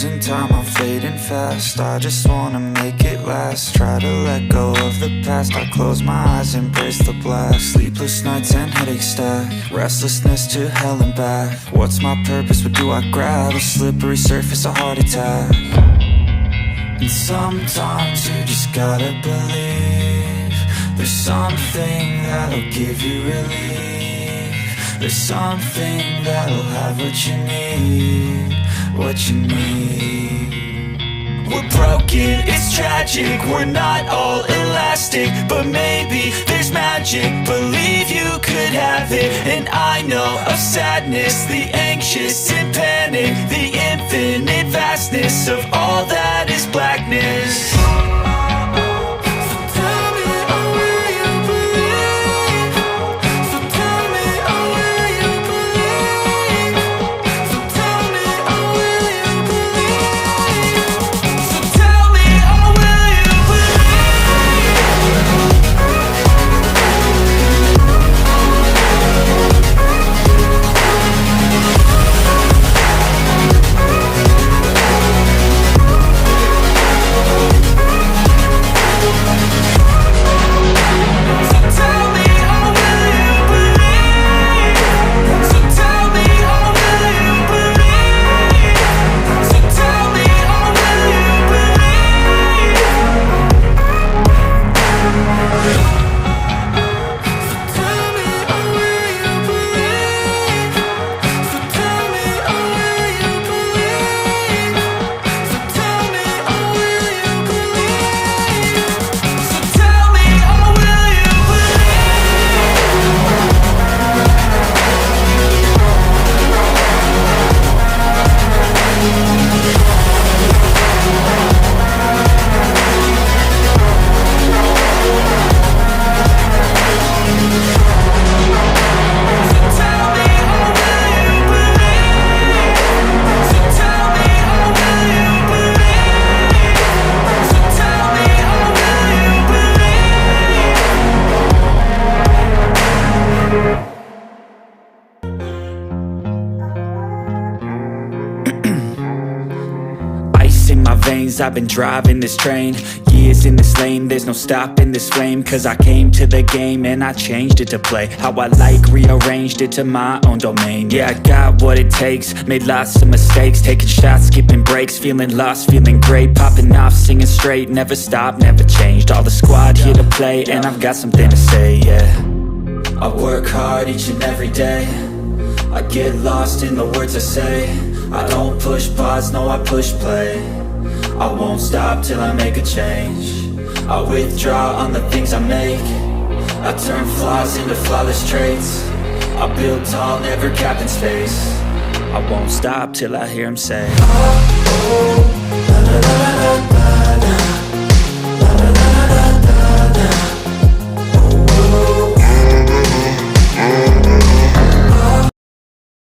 losing time, I'm fading fast. I just wanna make it last. Try to let go of the past. I close my eyes, embrace the blast. Sleepless nights and headaches stack. Restlessness to hell and back. What's my purpose, what do I grab? A slippery surface, a heart attack. And sometimes you just gotta believe there's something that'll give you relief. There's something that'll have what you need, what you need. We're broken, it's tragic, we're not all elastic, but maybe there's magic, believe you could have it. And I know of sadness, the anxious and panic, the infinite vastness of all that is blackness. In my veins, I've been driving this train. Years in this lane, there's no stopping this flame. Cause I came to the game and I changed it to play how I like, rearranged it to my own domain. Yeah, I got what it takes, made lots of mistakes, taking shots, skipping breaks, feeling lost, feeling great, popping off, singing straight, never stopped, never changed. All the squad here to play and I've got something to say, yeah. I work hard each and every day, I get lost in the words I say. I don't push pause, no I push play. I won't stop till I make a change. I withdraw on the things I make. I turn flaws into flawless traits. I build tall, never capped in space. I won't stop till I hear him say, oh, oh, la, la, la, la, la.